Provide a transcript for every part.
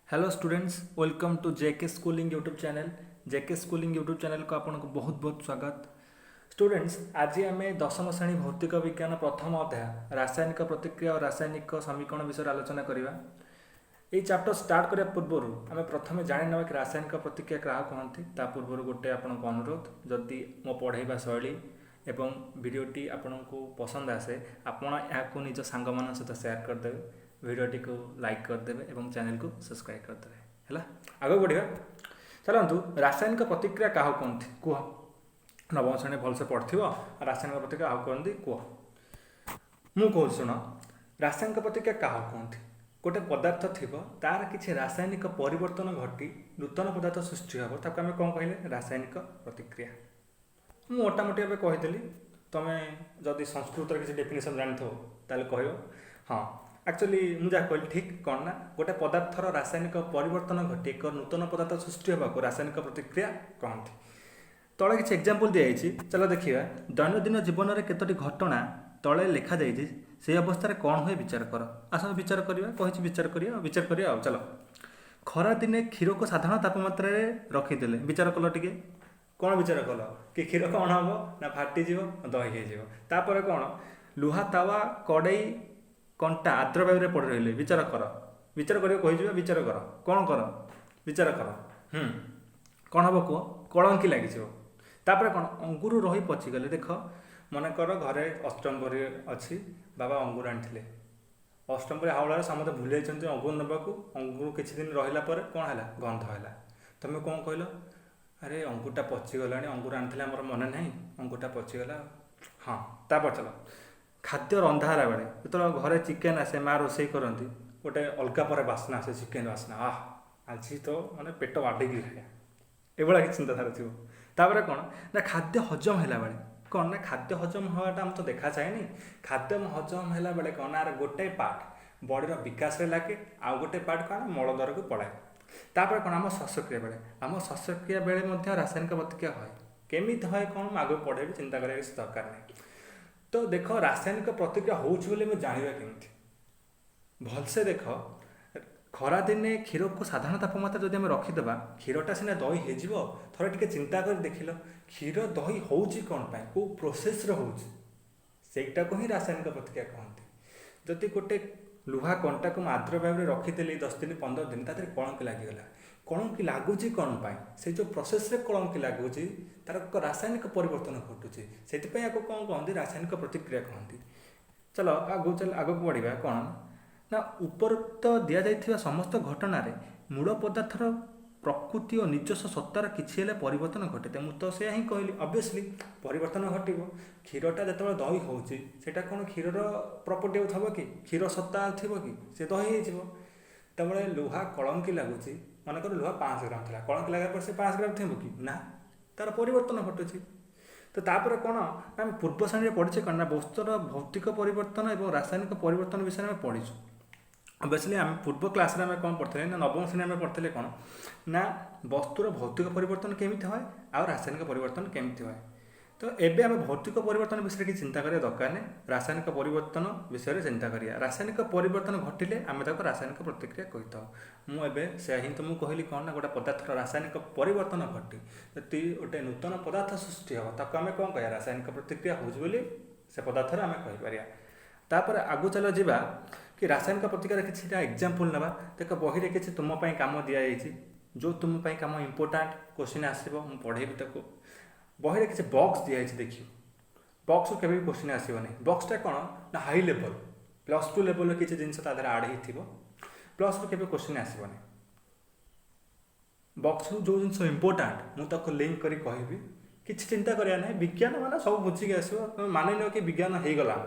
Hello students, welcome to JK schooling YouTube channel. JK schooling YouTube channel को आपको बहुत बहुत स्वागत। स्टूडेंट्स, आज आम दशम श्रेणी भौतिक विज्ञान प्रथम अध्याय रासायनिक प्रतिक्रिया और रासायनिक समीकरण विषय आलोचना करवा। ये चैप्टर स्टार्ट करने पूर्व आम प्रथम जाणीना कि रासायनिक प्रतिक्रिया क्या कहती। ता पूर्व गोटे आपको अनुरोध, जदि मो पढ़ाइबा शैली एवं वीडियोटी आपन को पसंद आसे आपण यहाँ निज सांग मान सहित सेयार करदेवे, वीडियोटी को लाइक करदेवे और चैनल को सब्सक्राइब करदेवे। है आगे बढ़िया। चलतु रासायनिक प्रतिक्रिया क्या कहती कह। नवम श्रेणी भलसे पढ़ रासायनिक प्रतिक्रिया क्या कहती कह। मु कहूँ शुण, रासायनिक प्रतिक्रिया क्या कहती। गोटे पदार्थ थी तार किसी रासायनिक परिवर्तन घटी नूतन पदार्थ सृष्टि हे ताको आम कौन कहले रासायनिक प्रतिक्रिया। मु मोटामोटी भाव कहीदेली, तुम्हें जदि संस्कृत किसी डेफिनेसन जानी ताल कह। हाँ, एक्चुअली मुझे जहाँ कहली ठीक कौन ना, गोटे पदार्थर रासायनिक परिवर्तन घटी एक नूतन पदार्थ सृष्टि होगा रासायनिक प्रतिक्रिया कहती। तले किसी एग्जांपल दिखाई, चलो देखिए। दैनंदिन जीवन में केतोटी घटना तले लिखा जाइए, से अवस्था कौन हुए विचार कर। आस विचार करवा कही विचार करिया। चलो, खरा दिने क्षीर को साधारण तापमात्रा रखीदे विचार कल टे कौन विचार कल कि क्षीर कौन हम ना फाटीज दही होपर कौन लुहा तावा कड़ई कंटा आर्द्र वायु पड़ रही विचार कर कही विचार कर कौन कर विचार कर कौन हम कह कलंकी लगे। तापर कौन अंगुर रही पचिगले। देख मनकर घरे अष्टम्बरी अच्छी, बाबा अंगुर आनी अष्टम्बरी हावड़े समस्त भूली जाइए अंगुर नाकू। अंगुर किसी दिन रहा कौन है गंध है। तुम कौन कहल, अरे अंगुरटा पचिगला, अंगुर आनी आम मन ना अंगुरटा पचिगला। हाँ, तापर चलो खाद्य रंधा बेले जो घरे चिकेन आसे माँ रोसे करती गोटे अलग पर बास्ना आसे चिकेन बास्ना। आज तो माने पेट बाडिकी खाया एभा कि चिंताधारा थी। तापर कौन ना खाद्य हजम है बेले कौन ना खाद्य हजम हवाटा आम तो देखा जाए। खाद्य हजम है बेले कौन ना गोटे पार्ट बॉडीर विकास लगे, आउ गोटे पार्ट कौन मलद्वार को पड़ाए। तापर कौन आम श्वासक्रिया बेले आम श्वासक्रिया बेले रासायनिक प्रतिक्रिया है केमी है कौन आगे पढ़े चिंता करा किसी दरकार नहीं। तो देख रासायनिक प्रतिक्रिया होने जानवा केमती भलसे देख। खरा दिने क्षीर को साधारण तापमात्रा जब रखीदे क्षीरटा सीना दही हो थे टे चिंता कर देखिल क्षीर दही हो कौन पाए कौ प्रोसेस सेटा को ही रासायनिक प्रतिक्रिया कहते। जदि गोटे लुहा कंटा को आर्द्र वायु रखीदेली 10 दिन 15 दिन तादेह कलंकी लगिगला, कलंकी लगुच कौन पाए से जो प्रोसेस कलंकी लगुच तार रासायनिक परिवर्तन घटुचे से कौन कहते रासायनिक प्रतिक्रिया कहती। चलो आगू बढ़ा कौन ना उपरोक्त दि जा समस्त घटना मूल पदार्थर प्रकृति और निजस्व सत्तार किसी परिवर्तन घटे। मुझे तो से ही कहली ऑब्वियसली परिवर्तन घट क्षीरटा जो दही होटा कौन क्षीर प्रॉपर्टी थो कि क्षीर सत्ता थी कि से दही होते लुहा कलंकी लगुच मनकर लुहा 5 ग्राम था कलंकी लगा पर से 5 ग्राम थी कि ना तार परिवर्तन घटुची। तो तापर कौन आम पूर्व श्रेणी पढ़ी कौन ना वस्तुर भौतिक परिवर्तन और रासायनिक परिवर्तन विषय में पढ़ीचु। ऑब्वियसली आम पूर्व क्लास में कौन पढ़ते ना नवम श्रेणी में पढ़ते कौन ना वस्तुर भौतिक परिवर्तन केमी है आ रासायनिक परिवर्तन केमी है। तो एबे आम भौतिक परिवर्तन विषय कि चिंता करिया दरकार नहीं, रासायनिक परिवर्तन विषय चिंता करिया। रासायनिक परिवर्तन घटिले आम ताको रासायनिक प्रतिक्रिया कही था। मुझे से ही तुमको कहली कौन ना गोटे पदार्थर रासायनिक परिवर्तन घटी जदि गोटे नूतन पदार्थ सृष्टि हे ताको आम कौन कह रासायनिक प्रतिक्रिया होली से पदार्थर आम कहीपर। तापर आगु चलो जीवा कि रासायनिक प्रतिक्रिया किसी एग्जांपल ना। देख बही में किसी तुम कम दि जो तुम कम इम्पोर्टाट क्वेश्चन आसो मुझे पढ़ेबी ताको। बही में किसी बॉक्स दिखाई देखिए, बॉक्स को केवल क्वेश्चन आसोनी। बॉक्सटा कौन ना हाई लेवल +2 लेवल किसी जिनस आड़ हो प्लस रू केवल क्वेश्चन आसोनी। बॉक्स जो जिन इम्पोर्टाट मुझे लिंक कर कहबी किसी चिंता करा ना। विज्ञान मान सब बुझिकी आसो मान न कि विज्ञान हो गला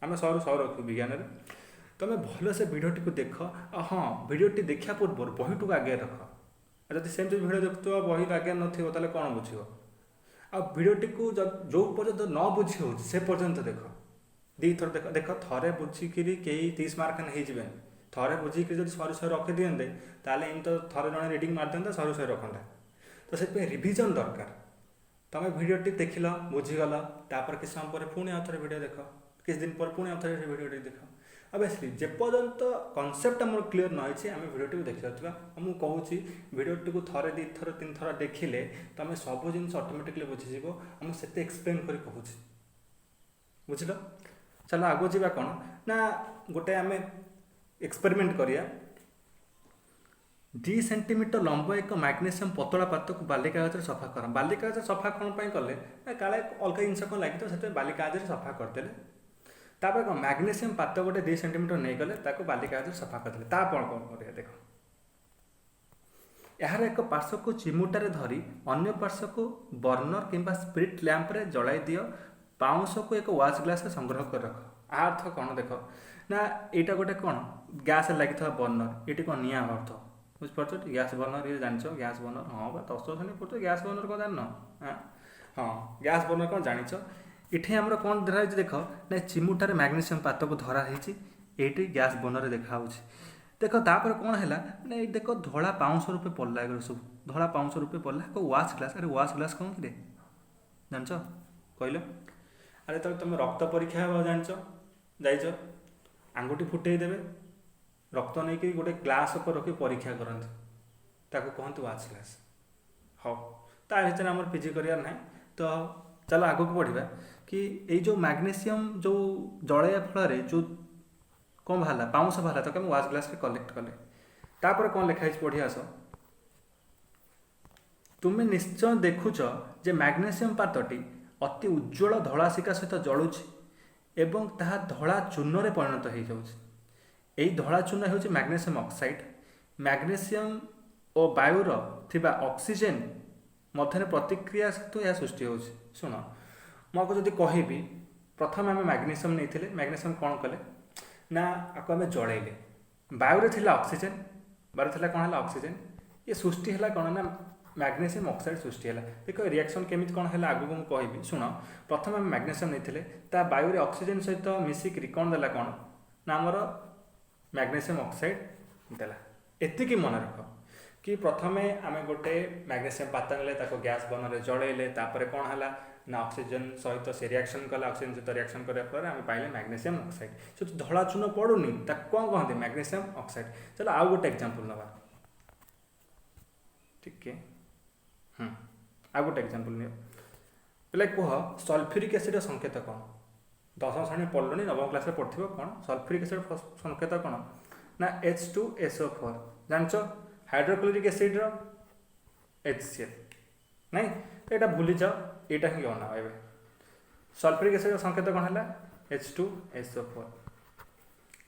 आम 100 रखू विज्ञान। तुम भल से भिडटी को देख। हाँ, भिडटी देखा पूर्व बही टू आगे रख। जब सेम जो भिड देखु बही आगे नथिबो कौन बुझ आ भिडटी को जो पर्यंत न बुझी हो से पर्यंत देख 2 थर देख देख थे बुझिक कई 30 मार्क हो थे बुझिक जब 100 रखी दिखते ताल एम तो थे जड़े रिडिंग मारदिंता 100 रखता। तो से रिविजन दरकार। तुम भिडटी देख बुझीगल तापर किस समय पुणी आउ थे भिड देख किस दिन पर पुणी आउ थे भिडटी देख ऑब्वियसली जेपर्यंत कॉन्सेप्ट आम क्लीयर न होती आम भिडियो को देखी जाता मुझे कहूँ भिडियो को थे दी थर तीन थर देखिले तुम सब जिन ऑटोमेटिकली बुझीज मुझे से एक्सप्लेन कर कहूँ बुझल चलो आगो जा कौन ना गोटे आम एक्सपेरिमेंट करिया 2 सेंटीमीटर लंब एक मैग्नेशियम पतला पात को बाली कागज सफा कर बाली कागज सफा कौन कले काले अलग जिन कौन लगी तो बाली कागज सफा करदे तापर कौन मैग्नेशियम पात गोटे 2 सेंटीमीटर नहीं गले बाली कागज सफा करदे तापर कौन कर देख यार एक पार्श्व को चिमुटारे धरी अन्य पार्श्व को बर्नर किंबा स्पिरिट लैंप रे जलाई दियो पाउंश को एक वाच ग्लास संग्रह कर रख अर्थ कौन देख ना यहाँ गोटे कौन गैस लगी बर्नर ये कौन निआ अर्थ बुझिपार गैस बर्नर ये जान गैस बर्नर हाँ बा 10 श्रेणी पढ़ो गैस बर्नर कौन जान हाँ गैस बर्नर कौन जाच ये आमर कौन धरा देख ना चिमुटारे मैग्नेशियम पात को धराई ये गैस बर्नर देखा देख तापर कौन है ना देख धला पाउंश रूपे पड़ला सब धला पाउंश रूपे पड़ला एक वाच ग्लास अरे वाच ग्लास कौन कि जान कहल अरे तब तुम रक्त परीक्षा जान जाइच आंगुठी फुटे देवे रक्त नहीं कि गोटे ग्लास पर रखी परीक्षा करते ताको कहते वाच ग्लास हाँ ता भर आम पीजी करार ना तो चलो आग को बढ़ा कि ये जो मैग्नेशियम जो जलैया फल जो कौन बाहर पाउंश बाहर तो वाच ग्लास कलेक्ट कले तापर कौन लिखाई पढ़ी आस तुम्हें निश्चय देखुच जे मैग्नेशियम पातटी अति उज्ज्वल धला शिका सहित जलुछि एवं ताहा धला चूर्ण रे परिणत हो जाउछि एई धला चूर्ण होछि मैग्नेशियम ऑक्साइड मैग्नेशियम और वायुर थिबा ऑक्सीजन मध्य प्रतिक्रिया सहित यह सृष्टि होछि सुन मुझे जदि कहबी प्रथम आम मैग्नेशियम नहीं मैग्नेशियम कौन कले ना आपको आम जलैले वायु थिला ऑक्सीजन वायु थिला कौन है ऑक्सीजन ये सृष्टि है कौन ना मैग्नेशियम ऑक्साइड सृष्टि है देख रिएक्शन केमिति कौन है आगु मुझे कहबी शुण प्रथम आम मैग्नेशियम नहीं वायु ऑक्सीजन सहित मिसिक कौन देला कौन ना आमर मैग्नेशियम ऑक्साइड देला एतिकी मन रख कि प्रथमे आम गोटे मैग्नेशियम पात ने गैस बर्नर जलैले तापर कौन है ना ऑक्सीजन सहित से रिएक्शन कला ऑक्सीजन सहित रिएक्शन करार आम पाइले मैग्नेशियम ऑक्साइड से धला चूर्ण पड़ूनी कौन कहते मैग्नेशियम ऑक्साइड चलो आउ गोटे एग्जांपल नवा ठीक है आउ गोटे एग्जांपल नियो पहले कह सल्फ्यूरिक एसिड संकेत कौन 10 श्रेणी पढ़लुनी 9th क्लास पढ़ो कौन सल्फ्यूरिक एसिड संकेत कौन ना H2SO4 जानच हाइड्रोक्लोरिक एसिड रो HCl नहीं ये भूली जाओ यहाँ ही अना ए सल्फ्यूरिक एसिड संकेत कौन है H2SO4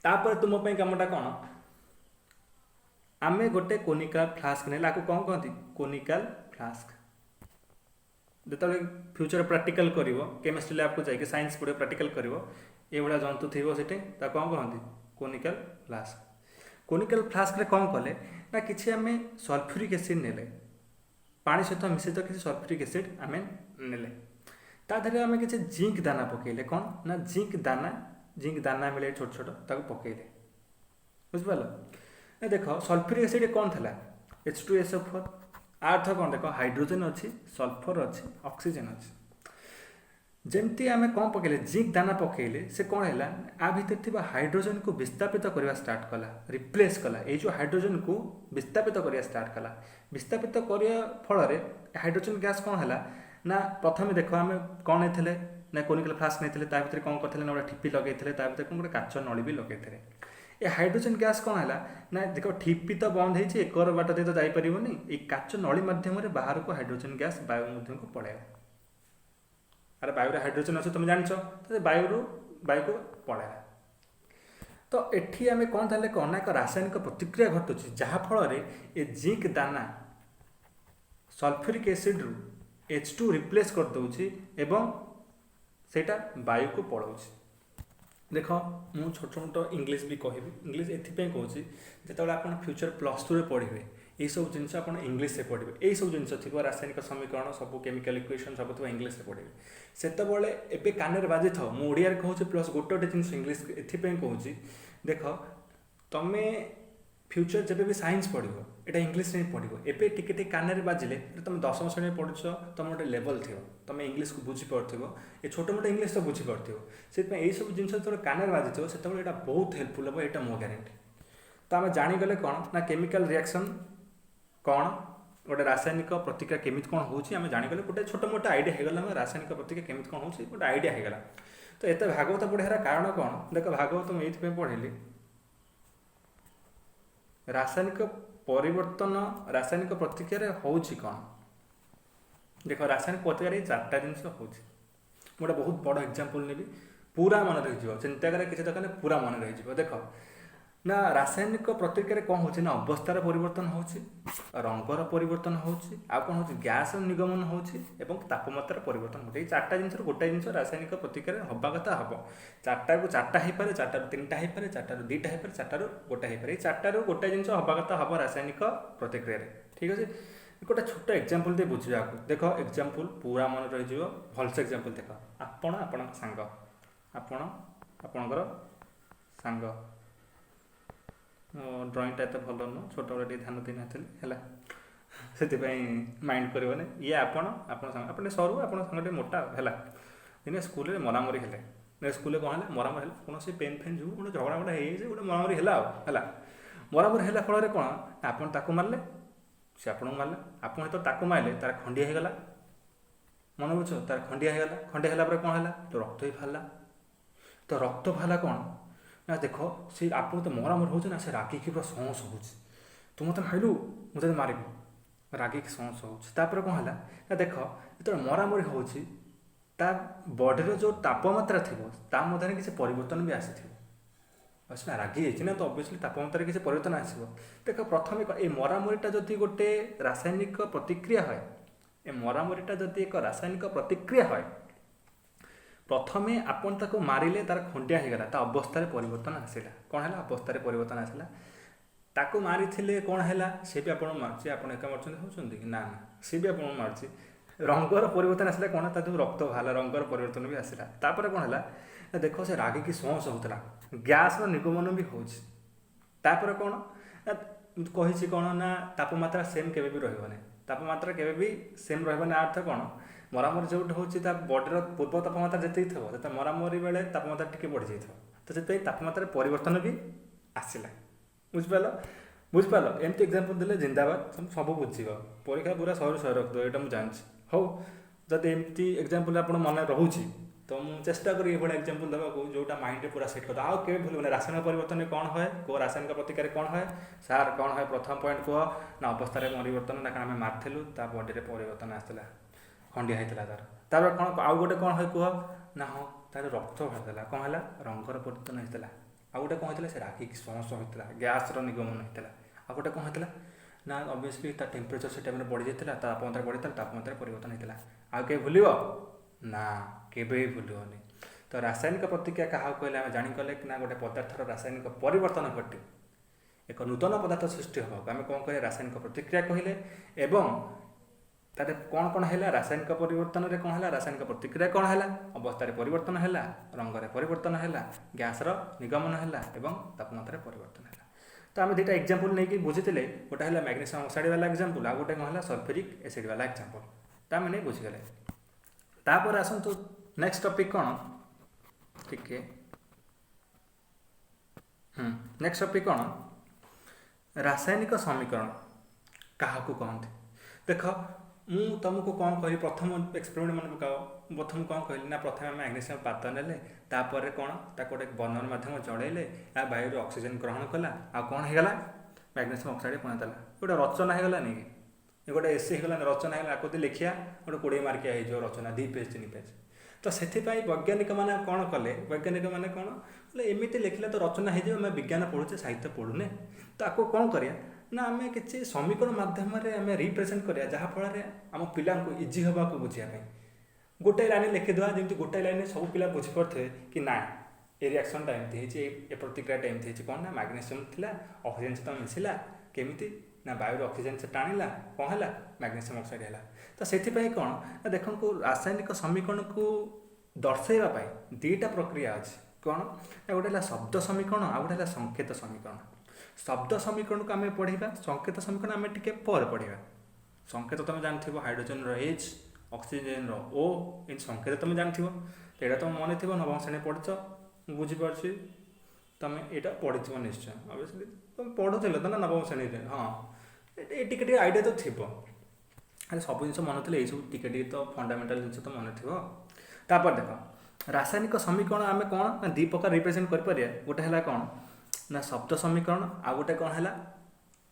तापर तुम कमटा कौन आमे गोटे कोनिकल फ्लास्क ने कौन कहती कोनिकल फ्लास्क जो फ्यूचर प्रैक्टिकल करिवो केमिस्ट्री लैब को जाके साइंस पढ़े प्रैक्टिकल करिवो ये भाया जंतु थी से कौन कहती कोनिकल फ्लास्क कोनिकल फ्लास्क रे कौन कले ना किसी आम सल्फ्यूरिक एसिड नेले पानी सहित मिश्रित किसी सल्फ्यूरिक एसिड आम नेले ताधरे आम किसी जिंक दाना पकेले कौन ना जिंक दाना मिले छोट छोट ताको पकेले बुझिपाल देख सल्फ्यूरिक एसिड कौन था H2SO4 अर्थ कौन देख हाइड्रोजन अच्छी सल्फर अच्छी ऑक्सीजन अच्छी जमती आम कौन पकेले जिंक दाना पकेले से कौन है आ भितर थिबा हाइड्रोजन को विस्थापित करवा स्टार्ट कला रिप्लेस कला ये जो हाइड्रोजन को विस्थापित करवा स्टार्ट कला विस्थापित करने फल हाइड्रोजन गैस कौन है ना प्रथम देख आम कौन होते ना कोनिकल फ्लास्क नहीं भितर कौन करते ना गोटे ठिपी लगे भर कौन गोटे काच नली भी लगे ये हाइड्रोजन गैस कौन है ना देख ठिपी तो बंद हो एकर बाट दे तो जापर ये काच नली मध्यम बाहर को हाइड्रोजन गैस वायु मध्यम को पड़ेगा अरे वायु हाइड्रोजन अच्छे तुम जान वायु को पड़ेगा तो एठी आम कौन था कौन एक रासायनिक प्रतिक्रिया घटुची जहाँफल ये जिंक दाना सल्फ्यूरिक एसिड रु H2 रिप्लेस कर दउची एवं सेटा वायु को पड़ाऊँच देख मु छोट छोट इंग्लीश भी कहि इंग्लीश एपाई कौच जो आप फ्यूचर +2 रे पढ़े ये सब जिन आप इंग्लीश से पढ़े यही सब जिन थी रासायनिक समीकरण सब केमिकल इक्वेशन सब थोड़ा इंग्लीश से पढ़े सेतबले एबे कान बाजी था मुझे कहूँ प्लस गोटे गोटे जिन इंग्लीश एपाई कहूँ देख तुम्हें फ्यूचर जब भी साइंस पढ़ो एटा इंग्लिश में पढ़ो एबे टिके टिके कान में बाजिले तुम 10वीं श्रेणी पढ़ुछ तुम गोटे लेवल थी तुम इंग्लिश को बुझीपार ये छोट मोट इंग्लिश तो बुझीपार से सब जिन जो कान में बाजि से बहुत हेल्पफुल हम यहाँ मो ग्यारंटी। तो आम जाणीगले कौन ना केमिकल रिएक्शन कौन गोटे रासायनिक प्रतिक्रिया केमी कौन होमें जाणीगले गोटे छोट मोट आइडिया होगा रासायनिक प्रतिक्रिया केमी कौन हो गोटे आइडिया होगा। तो एत भागवत पढ़ार कारण कौन देख भागवत मुझे ये पढ़ेली रासायनिक परिवर्तन रासायनिक प्रतिक्रिया होउछि कौन देख रासायनिक प्रतिक्रिया चार्टा जिनस होउछि गोटे बहुत बड़ एग्जांपल नेबी पूरा मन रही चिंता करे किसी दरकार पूरा मन रही देख ना रासायनिक प्रतिक्रिया कौन होछि ना अवस्थार परिवर्तन होछि रंगर परिवर्तन होछि आ कौन होछि गैस निगमन होछि एवं तापमात्रा परिवर्तन होछि चार्टा जिनस गोटे जिनस रासायनिक प्रतिक्रिया हवा कथा हम चार्टा को चार्टा हो पारे चार्टा तीनटा हो पारे चार्टा दुईटा हो पारे चार्टा गोटे हो पारे चार्टा गोटे जिनस हवा कथा हम रासायनिक प्रतिक्रिया ठीक अच्छे गोटे छोट एग्जांपल दे बुझा देख एग्जांपल पूरा मन रही भलसे एग्जांपल देख आपण आपण सांग आपण आपणकर सांग ड्रॉइंगटा एत भल नुह छोट बड़े ध्यान दी ना से माइंड कर ये आपण आप सरू आप सांगे मोटा है दिने स्कूल मरामरी है स्कूल कौन है मरामरी है कौन से पेन फेन जो गोटे झगड़ा गोटा गोटे मरामरी है मरामरी है फल कौन आप मारे से आपको मारे आप तो मारे तार खंडिया होगला मन बुझ तार खंडिया होगला खंडिया है कौन है तो रक्त ही बाहर तो रक्त बाहर कौन ना देख सी आप तो मरामर हो ना से रागिकी पूरा सौंस हो तू मत मारू मुझे मारिबी रागिकी सौंस होपर कौन है ना देख जो मरामरी हो बॉडी जो तापमात्रा थी मध्य किसी परिवर्तन भी आसी ना रागी ना तो ऑब्वियसली तापमात्रा किसी परिवर्तन आसो देख प्रथम ये मरामरीटा जदि गोटे रासायनिक प्रतिक्रिया है ये मरामरीटा जदि एक रासायनिक प्रतिक्रिया है प्रथमे आपन ताको मारिले तार खंडिया होगला ता अवस्था परिवर्तन आसला कौन है अवस्था परिवर्तन आसला ताको मारी कौन है सी भी आपको मार्च आप होती ना सी भी आपको मार्च रंगर परिवर्तन आसला कौन ता जो रक्त बाहर रंगर परिवर्तन भी आसला तापर कौन है देख से रागिकी सौंस होता गैस निर्गमन भी होपर कौन कही कौन ना तापमात्रा सेम केवे भी रही तापमात्रा केवे भी सेम रही अर्थ कौन मरामरी जो होता बॉडीर पूर्व तापमात्रा जी थो मरामरी बेले तापमात्रा टी बढ़ी जाए तो से तापमात्रा परिवर्तन भी आसला बुझिपाल बुझिपाल एमती एग्जांपल देले जिंदाबाद सब बुझे परीक्षा पूरा 100 रख दो ये मुझे हो जब एमती एग्जांपल आप मन रोचे तो मुझे चेष्टा करी एग्जांपल देवाक जोटा माइंड पूरा सेट कर आउ के भूल रासायनिक परिवर्तन कौन है को रासायनिक प्रतिक्रिया कौन है सार कौन है प्रथम पॉइंट कह ना अवस्था परिवर्तन ना आम मार्लु ता बॉडी में परिवर्तन आसला खंडिया होता तार कौन आउ गोटे कौन है कह ना हाँ तार रक्त बाहर कौन है रंगर परिवर्तन होता आउ गोटे कौन होता से रागिकी सौंस होता गैस निगमन होता आउ गोटे कौन होता ना ऑब्वियसली ता टेम्परेचर से टाइम बढ़ी जाता तापमात्रा बढ़ी तापमात्रा परिवर्तन होता आउ के भूल ना केबे भूलनी तो रासायनिक प्रतिक्रिया क्या कहले आम जाणीगले ना गोटे पदार्थर रासायनिक परिवर्तन घटे एक नूतन पदार्थ सृष्टि हम आम कौन कह रासायनिक प्रतिक्रिया कहले एवं तार कौन कौन है रासायनिक परिवर्तन में कौन है रासायनिक प्रतिक्रिया कौन है अवस्था परिवर्तन है रंगर परिवर्तन है गैस निगमन है तापमात्रा परिवर्तन है तो आम दुटा एग्जांपल नहीं बुझीते गोटे है मैग्नेशियम ऑक्साइड वाला एग्जांपल आ गोटे कौन है सल्फ्यूरिक एसिड वाला एग्जांपल तो आम नहीं बुझीगले तापर आसतु नेक्स्ट टॉपिक कौन ठीक नेक्स्ट टॉपिक कौन रासायनिक समीकरण क्या कहते देख मु तुमको कौन कह प्रथम एक्सपेरिमेंट मन पकाओ प्रथम कौन कहली ना प्रथम मैग्नेशियम पात नेले तापर कौन गोटे बर्नर मध्यम जड़ेले आ वायु ऑक्सीजन ग्रहण कला आ कौन होगा मैग्नेशियम ऑक्साइड पहुँचला गोटे रचना होगा नहीं कि गोटे एसी होगा रचना है आपको लिखिया गोटे 20 मार्किया हो रचना 2 पेज 3 पेज तो से वैज्ञानिक मैंने कौन कले वैज्ञानिक मैंने कौन एमती लिखले तो रचना हो आम विज्ञान पढ़ुचे साहित्य पढ़ुने तो आपको कौन करिया ना आम किसी समीकरण मध्यम आम रिप्रेजेंट करिया जहाँफल आम पिला इजी हवा को बुझापी गोटे लाइन लिखिदेवा जमी गोटे लाइन सब पिला बुझीपारे कि ना ये रिएक्शनटा एमती ए प्रतिक्रियाटा एमती कौन ना मैग्नेशियम थिला ऑक्सीजन सहित मिसिला केमिति ना वायु ऑक्सीजन से टाणिला कौन है मैग्नेशियम ऑक्साइड है तो से कौन ना देखो रासायनिक समीकरण को दर्शाइवाई 2टा प्रक्रिया अच्छी कौन ना गोटे शब्द समीकरण आ गोटे संकेत समीकरण शब्द समीकरण को आम पढ़ा संकेत समीकरण आम टे पर पढ़ा संकेत तुम जानथिबो हाइड्रोजन एच ऑक्सीजन ओ इन संकेत तुम जानथिबो एटा तुम मन थी नवम श्रेणी पढ़छ बुझीपार तुम यहाँ पढ़ी निश्चय ऑब्वियसली तुम पढ़ुल तो ना नवम श्रेणी हाँ ये आइडिया तो थी अरे सब जिन मन थे सब टे तो फंडामेंटाल जिन तो मन थी तापर देख रासायनिक समीकरण आम कौन ना दी प्रकार रिप्रेजेंट कर गोटे है कौन ना शब्द समीकरण आ गोटे कौन है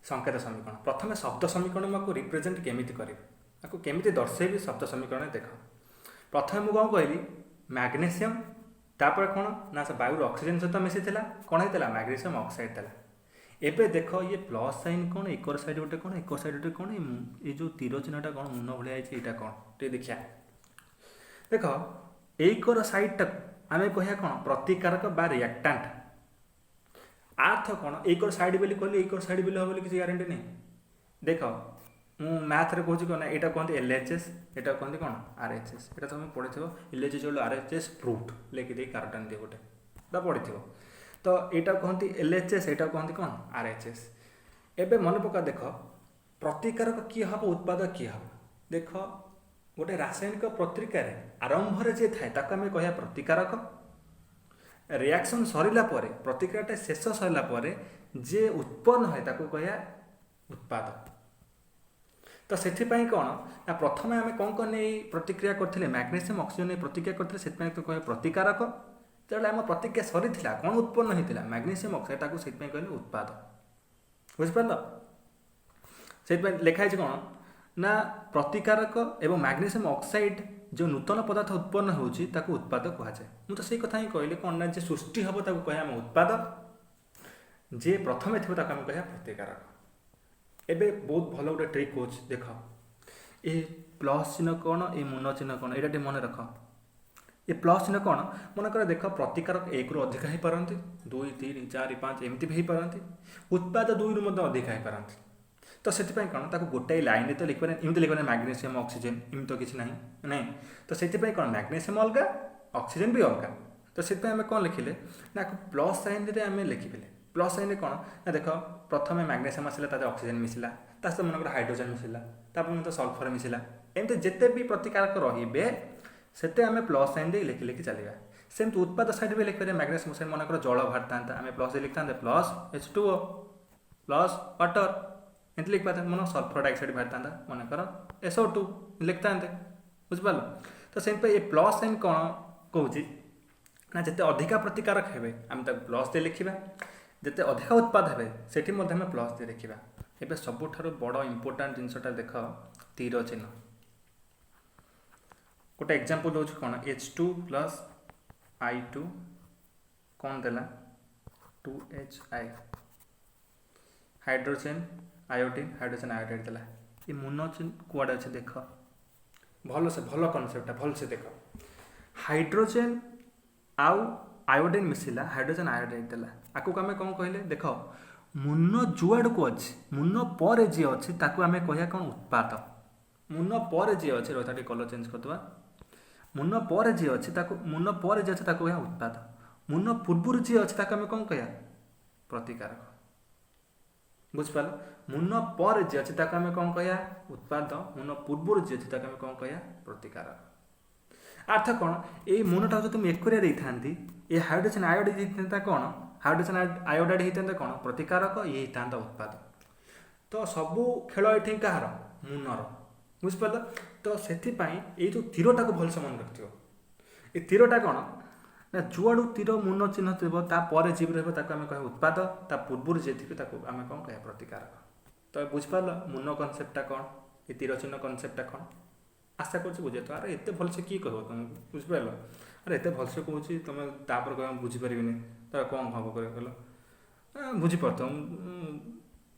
संकेत समीकरण प्रथम शब्द समीकरण को रिप्रेजेंट केमिति करी केमिति दर्शेबी शब्द समीकरण देख प्रथम मुझे कौन कहली मैग्नेशियम तापर कौन ना से वायु ऑक्सीजन सहित मिसी कौन होता मैग्नेशियम ऑक्साइड था एबे देख ये प्लस साइन कौन एकर साइड गोटे कौन एकर साइड गोटे कौन ये जो तीर चिन्हटा कौन मुन भाया यहाँ कौन टे देखिया देख एकर साइडटा आम कह कौन प्रतिकारक बा रिएक्टेंट आर्थ कौन एकर साइड बोली कहली एकर साइड बोली हम किसी गारंटी नहीं देख मु मैथ रे कहूँ कौन यहाँ कहते एलएचएस यहाँ कहते कौन आरएचएस यहाँ तुम पढ़ी एलएचएस आरएचएस प्रूफ लिखिदे कार्टन दिए गोटे पढ़ी तो यहाँ कहते एलएचएस यहाँ कहते कौन आरएचएस एबे मन पका देख प्रतिकारक किए हम उत्पाद किए हम देख गोटे रासायनिक प्रतिक्रिया आरंभ जे थाए आम कह प्रतिकारक रिएक्शन सरिला परे प्रतिक्रियाटा शेष सरिला परे जे उत्पन्न है ताको कह उत्पाद तो से कौन ना प्रथम आम कौन कौन प्रतिक्रिया करते मैग्नेशियम ऑक्सीजन प्रतिक्रिया करते से तो कह प्रतिकारक जो आम प्रतिक्रिया सरी कौन उत्पन्न होता मैग्नेशियम ऑक्साइड से कहले उत्पाद बुझिपार से लिखाई कौन ना प्रतिकारक एवं मैग्नेशियम ऑक्साइड जो नूतन पदार्थ उत्पन्न होची ताको उत्पाद कहुए मुझे तो सही कथा ही कहली कौन ना जे सृष्टि हम ताको कह आम उत्पाद जे प्रथम थी ताको आम कह प्रतिकारक एबे बहुत भल गोटे ट्रिक हो देख ये प्लस चिन्ह कौन ये मुन चिन्ह कौन यहाँ मन रख ये प्लस चिन्ह कौन मन कर देख प्रतिकारक एक रु अधिक हो पारती 2 3 4 5 एमती भी पारती उत्पाद 2 रु अधिक हो पारती तो से कौन ताको गोटाए लाइन तो लिखा इमती लिखा मैग्नेशियम ऑक्सीजन इम तो किसी ना नहीं तो से कौन मैग्नेशियम अलग ऑक्सीजन भी अलग तो से आम कौन लिखिले ना प्लस साइन आम लिखिले प्लस साइन कौन ना देख प्रथम मैग्नेशियम आसला ऑक्सीजन मिसला सहित मन हाइड्रोजन मिसला तो सल्फर मिसला एमती जिते भी प्रतिकारक रे से आम प्लस साइन दे लिखि लिखि चलवा सेमती उत्पाद साइड भी लिखिपारे मैग्नेशियम ऑक्साइड मनकर जल बाहर था आम प्लस लिखता प्लस H2O प्लस वाटर एमती लिख पाते मन सल्फर डाइऑक्साइड बाहर था मनकर SO2 लिखता बुझिपार तो से ये प्लस साइन कौन कौच ना जिते अधिका प्रतिकारक हे आम प्लस दे लिखा जिते अधिका उत्पाद हे से प्लस दे लिखा एवं सबुठ बड़ इम्पोर्टाट जिनसा देख तीर चिन्ह गोटे एग्जांपल दूसरी कौन H2 प्लस I2 कौन देला 2HI hydrogen iodine hydrogen iodide देला ये मुन कुआड़े अच्छे देख भल से भल कनसेप्टा भल से देख हाइड्रोजन आउ आयोडीन मिसिला हाइड्रोजन आयोडाइड देला आकु आम कौन कहले देख मुन जुआड़ को अच्छे मुन पर जी अच्छे ताकू आम कह कौन उत्पाद मुन पर जी अच्छे रही कलर चेंज करदे मुन पर जी अच्छे मुन पर जी अच्छे कह उत्पाद मुन पूर्व जी अच्छे आम कौन कह प्रतिकारक बुझिपार मुन पर जी अच्छे आम कौन कह उत्पाद मुन पूर्व जी अच्छे आम कौन कह प्रतिकारक अर्थ कौन ये मुनटा जो तुम एक था ये हाइड्रोजन आयोडाइड होता कौन हाइड्रोजन आयोडाइड होता कौन प्रतिकारक ये होता उत्पाद तो सबू खेल ये कहार मुनर बुझिपार तो से जो तीरटा को भलसे मन रखियो ये तीरटा कौन ना जुआड़ू तीर मुन चिन्ह थोड़ा जीव रहा कह उत्पाद ता पूर्व जी थे आम कौन कह प्रतिकारक तो बुझिपार मुन कनसेप्टा कौन ये तीर चिन्ह कनसेप्टा कौन आशा कर बुझे तो अरे एत भलसे किए कह तुम बुझिपार अरे एत भलसे कहूँ तुम तापर कह बुझीपारे तो कौन हम कर बुझीपार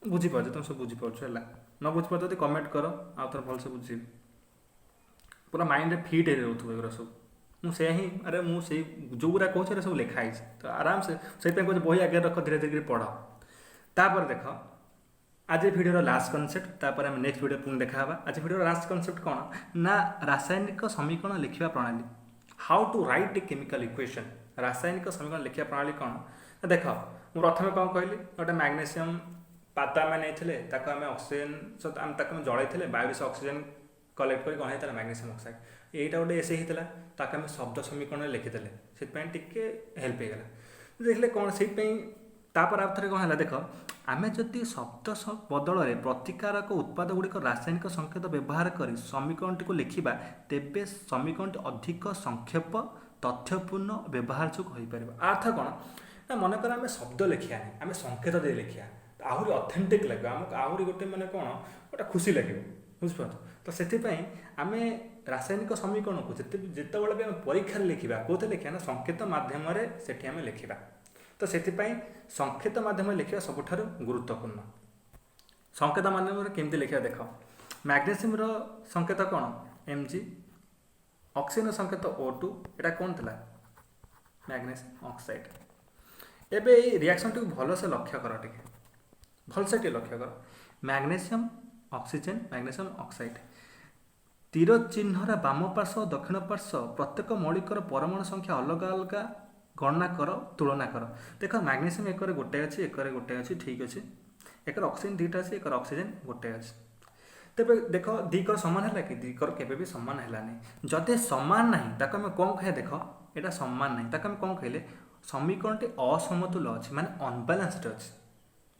बुझीपार तुम सब बुझीपार है न बुझीपार तो कमेंट कर आउ थे भलसे बुझी पूरा माइंड फिट हो रोक सब मुझे ही अरे मुझे जो गुरा कहूँ सब लिखाई तो आराम से कहते बही आगे रख धीरे धीरे पढ़ तापर देख आज भिडियो लास्ट कनसेप्ट तापर आम नेक्स्ट भिडियो पुणी देखा आज भिडियो लास्ट कनसेप्ट कौन ना रासायनिक समीकरण लिखा प्रणाली how to write a chemical equation रासायनिक समीकरण लिखा प्रणाली कौन देख ମୁଁ ପ୍ରଥମେ କ'ଣ କହିଲି ଗୋଟେ ମ୍ୟାଗ୍ନେସିୟମ୍ ପାତ ଆମେ ନେଇଥିଲେ ତାକୁ ଆମେ ଅକ୍ସିଜେନ୍ ସହିତ ଆମେ ତାକୁ ଆମେ ଜଳେଇଥିଲେ ବାୟୁରେ ସେ ଅକ୍ସିଜେନ୍ କଲେକ୍ଟ କରି କ'ଣ ହେଇଥିଲା ମ୍ୟାଗ୍ନେସିୟମ୍ ଅକ୍ସାଇଡ୍। ଏଇଟା ଗୋଟେ ଏସେ ହେଇଥିଲା ତାକୁ ଆମେ ଶବ୍ଦ ସମୀକରଣରେ ଲେଖିଦେଲେ ସେଥିପାଇଁ ଟିକେ ହେଲ୍ପ ହେଇଗଲା। ଦେଖିଲେ କ'ଣ ସେଇଥିପାଇଁ ତାପରେ ଆଉ ଥରେ କ'ଣ ହେଲା ଦେଖ ଆମେ ଯଦି ଶବ୍ଦ ବଦଳରେ ପ୍ରତିକାରକ ଉତ୍ପାଦ ଗୁଡ଼ିକ ରାସାୟନିକ ସଂକେତ ବ୍ୟବହାର କରି ସମୀକରଣଟିକୁ ଲେଖିବା ତେବେ ସମୀକରଣଟି ଅଧିକ ସଂକ୍ଷେପ ତଥ୍ୟପୂର୍ଣ୍ଣ ବ୍ୟବହାରଯୋଗ୍ୟ ହୋଇପାରିବ। ଅର୍ଥ କ'ଣ ନା ମନେକର ଆମେ ଶବ୍ଦ ଲେଖିବାନି ଆମେ ସଂକେତ ଦେଇ ଲେଖିବା ଆହୁରି ଅଥେଣ୍ଟିକ୍ ଲାଗିବ ଆମକୁ ଆହୁରି ଗୋଟେ ମାନେ କ'ଣ ଗୋଟେ ଖୁସି ଲାଗିବ ବୁଝିପାରୁଛ। ତ ସେଥିପାଇଁ ଆମେ ରାସାୟନିକ ସମୀକରଣକୁ ଯେତେବେଳେ ବି ଆମେ ପରୀକ୍ଷାରେ ଲେଖିବା କେଉଁଥିରେ ଲେଖିବା ନା ସଂକେତ ମାଧ୍ୟମରେ ସେଠି ଆମେ ଲେଖିବା। ତ ସେଥିପାଇଁ ସଂକେତ ମାଧ୍ୟମରେ ଲେଖିବା ସବୁଠାରୁ ଗୁରୁତ୍ୱପୂର୍ଣ୍ଣ। ସଂକେତ ମାଧ୍ୟମରେ କେମିତି ଲେଖିବା ଦେଖ ମ୍ୟାଗ୍ନେସିୟମର ସଂକେତ କ'ଣ Mg, ଅକ୍ସିଜେନର ସଂକେତ O2 ଏଇଟା କ'ଣ ଥିଲା ମ୍ୟାଗ୍ନେସିୟମ୍ ଅକ୍ସାଇଡ୍। ଏବେ ଏଇ ରିଆକ୍ସନଟିକୁ ଭଲସେ ଲକ୍ଷ୍ୟ କର ଟିକେ ଭଲସେ ଟିକେ ଲକ୍ଷ୍ୟ କର ମ୍ୟାଗ୍ନେସିୟମ୍ ଅକ୍ସିଜେନ୍ ମ୍ୟାଗ୍ନେସିୟମ୍ ଅକ୍ସାଇଡ୍ ତୀର ଚିହ୍ନର ବାମ ପାର୍ଶ୍ୱ ଓ ଦକ୍ଷିଣ ପାର୍ଶ୍ୱ ପ୍ରତ୍ୟେକ ମୌଳିକର ପରମାଣୁ ସଂଖ୍ୟା ଅଲଗା ଅଲଗା ଗଣନା କର ତୁଳନା କର। ଦେଖ ମ୍ୟାଗ୍ନେସିୟମ୍ ଏକରେ ଗୋଟେ ଅଛି ଏକରେ ଗୋଟେ ଅଛି ଠିକ୍ ଅଛି ଏକରେ ଅକ୍ସିଜେନ୍ ଦୁଇଟା ଅଛି ଏକରେ ଅକ୍ସିଜେନ୍ ଗୋଟେ ଅଛି। ତେବେ ଦେଖ ଦିକର ସମାନ ହେଲା କି ଦିକର କେବେ ବି ସମାନ ହେଲାନି। ଯଦି ସମାନ ନାହିଁ ତାକୁ ଆମେ କ'ଣ କହିବା ଦେଖ ଏଇଟା ସମାନ ନାହିଁ ତାକୁ ଆମେ କ'ଣ କହିଲେ ସମୀକରଣଟି ଅସମତୁଲ ଅଛି ମାନେ ଅନବାଲାନ୍ସଡ୍ ଅଛି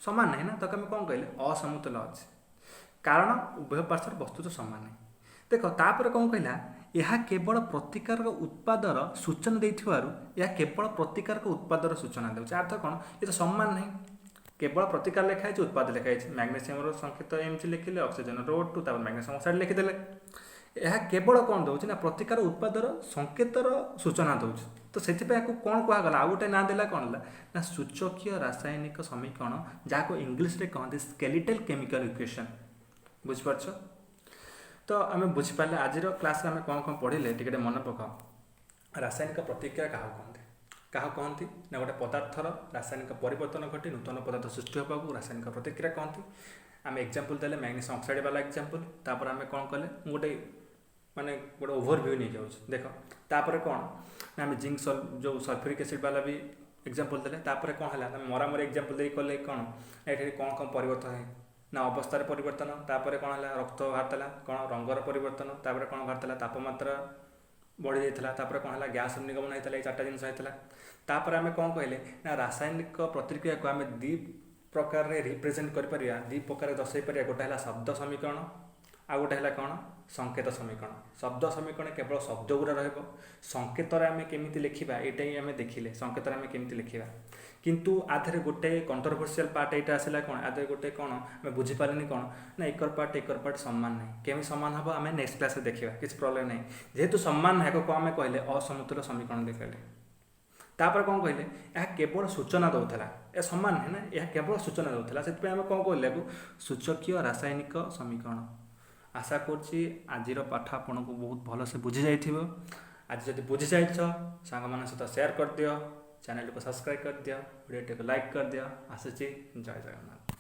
ସମାନ ନାହିଁ ନା ତାକୁ ଆମେ କ'ଣ କହିଲେ ଅସମତୁଲ ଅଛି କାରଣ ଉଭୟ ପାର୍ଶ୍ୱର ବସ୍ତୁ ତ ସମାନ ନାହିଁ। ଦେଖ ତାପରେ କ'ଣ କହିଲା ଏହା କେବଳ ପ୍ରତିକାରକ ଉତ୍ପାଦର ସୂଚନା ଦେଇଥିବାରୁ ଏହା କେବଳ ପ୍ରତିକାରକ ଉତ୍ପାଦର ସୂଚନା ଦେଉଛି। ଅର୍ଥ କ'ଣ ଏ ତ ସମାନ ନାହିଁ କେବଳ ପ୍ରତିକାର ଲେଖା ହେଇଛି ଉତ୍ପାଦ ଲେଖା ହେଇଛି ମ୍ୟାଗ୍ନେସିୟମର ସଂକେତ Mg ଲେଖିଲେ ଅକ୍ସିଜେନର O2 ତାପରେ ମ୍ୟାଗ୍ନେସିୟମ୍ ଅକ୍ସାଇଡ୍ ଲେଖିଦେଲେ ଏହା କେବଳ କ'ଣ ଦେଉଛି ନା ପ୍ରତିକାର ଉତ୍ପାଦର ସଂକେତର ସୂଚନା ଦେଉଛି। ତ ସେଥିପାଇଁ ଏହାକୁ କ'ଣ କୁହାଗଲା ଆଉ ଗୋଟେ ନାଁ ଦେଲା କ'ଣ ହେଲା ନା ସୂଚକୀୟ ରାସାୟନିକ ସମୀକରଣ ଯାହାକୁ ଇଂଲିଶରେ କହନ୍ତି ସ୍କେଲିଟାଲ କେମିକାଲ ଇକ୍ୱେସନ୍ ବୁଝିପାରୁଛ। ତ ଆମେ ବୁଝିପାରିଲେ ଆଜିର କ୍ଲାସ୍ରେ ଆମେ କ'ଣ କ'ଣ ପଢ଼ିଲେ ଟିକେ ମନେ ପକାଅ। ରାସାୟନିକ ପ୍ରତିକ୍ରିୟା କାହାକୁ କହନ୍ତି ନା ଗୋଟେ ପଦାର୍ଥର ରାସାୟନିକ ପରିବର୍ତ୍ତନ ଘଟି ନୂତନ ପଦାର୍ଥ ସୃଷ୍ଟି ହେବାକୁ ରାସାୟନିକ ପ୍ରତିକ୍ରିୟା କହନ୍ତି। ଆମେ ଏକ୍ଜାମ୍ପଲ୍ ଦେଲେ ମ୍ୟାଗ୍ନେସିୟମ୍ ଅକ୍ସାଇଡ୍ ବାଲା ଏକ୍ଜାମ୍ପଲ୍ ତାପରେ ଆମେ କ'ଣ କଲେ ମୁଁ ଗୋଟେ ଓଭରଭ୍ୟୁ ନେଇଯାଉଛି ଦେଖ ତାପରେ କ'ଣ ନା ଆମେ ଜିଙ୍କ୍ ଯେଉଁ ସଲଫ୍ୟୁରିକ୍ ଏସିଡ୍ ବାଲା ବି ଏକ୍ଜାମ୍ପଲ୍ ଦେଲେ ତାପରେ କ'ଣ ହେଲା ଆମେ ମରାମରି ଏକ୍ଜାମ୍ପଲ୍ ଦେଇ କଲେ କ'ଣ ଏଠି କ'ଣ ପରିବର୍ତ୍ତନ ହୁଏ ନା ଅବସ୍ଥାରେ ପରିବର୍ତ୍ତନ ତାପରେ କ'ଣ ହେଲା ରକ୍ତ ବାହାରିଥିଲା କ'ଣ ରଙ୍ଗର ପରିବର୍ତ୍ତନ ତାପରେ କ'ଣ ବାହାରିଥିଲା ତାପମାତ୍ରା ବଢ଼ି ଯାଇଥିଲା ତାପରେ କ'ଣ ହେଲା ଗ୍ୟାସ୍ ନିର୍ଗମନ ହେଇଥିଲା ଏଇ ଚାରିଟା ଜିନିଷ ହେଇଥିଲା। ତାପରେ ଆମେ କ'ଣ କହିଲେ ନା ରାସାୟନିକ ପ୍ରତିକ୍ରିୟାକୁ ଆମେ ଦୁଇ ପ୍ରକାରରେ ରିପ୍ରେଜେଣ୍ଟ କରିପାରିବା ଦୁଇ ପ୍ରକାରରେ ଦର୍ଶାଇ ପାରିବା ଗୋଟେ ହେଲା ଶବ୍ଦ ସମୀକରଣ ଆଉ ଗୋଟେ ହେଲା କ'ଣ ସଂକେତ ସମୀକରଣ। ଶବ୍ଦ ସମୀକରଣ କେବଳ ଶବ୍ଦ ଗୁଡ଼ା ରହିବ ସଂକେତରେ ଆମେ କେମିତି ଲେଖିବା ଏଇଟା ହିଁ ଆମେ ଦେଖିଲେ ସଂକେତରେ ଆମେ କେମିତି ଲେଖିବା କିନ୍ତୁ ଆଧରେ ଗୋଟେ କଣ୍ଟ୍ରୋଭର୍ସିଆଲ ପାର୍ଟ ଏଇଟା ଆସିଲା କ'ଣ ଆଧରେ ଗୋଟେ କ'ଣ ଆମେ ବୁଝିପାରିନି କ'ଣ ନା ଏକର ପାର୍ଟ ସମାନ ନାହିଁ କେମିତି ସମାନ ହେବ ଆମେ ନେକ୍ସଟ କ୍ଲାସ୍ରେ ଦେଖିବା କିଛି ପ୍ରୋବ୍ଲେମ୍ ନାହିଁ। ଯେହେତୁ ସମାନ ନାହିଁ କ'ଣ ଆମେ କହିଲେ ଅସମତୁଲ ସମୀକରଣ ଦେଖିଲେ ତାପରେ କ'ଣ କହିଲେ ଏହା କେବଳ ସୂଚନା ଦେଉଥିଲା ଏହା ସମାନ ନାହିଁ ନା ଏହା କେବଳ ସୂଚନା ଦେଉଥିଲା ସେଥିପାଇଁ ଆମେ କ'ଣ କହିଲେ ଏହାକୁ ସୂଚକୀୟ ରାସାୟନିକ ସମୀକରଣ। ଆଶା କରୁଛି ଆଜିର ପାଠ ଆପଣଙ୍କୁ ବହୁତ ଭଲସେ ବୁଝିଯାଇଥିବ। ଆଜି ଯଦି ବୁଝିଯାଇଛ ସାଙ୍ଗମାନଙ୍କ ସହିତ ସେୟାର କରିଦିଅ ଚ୍ୟାନେଲକୁ ସବସ୍କ୍ରାଇବ୍ କରିଦିଅ ଭିଡ଼ିଓଟିକୁ ଲାଇକ୍ କରିଦିଅ। ଆସୁଛି ଜୟ ଜଗନ୍ନାଥ।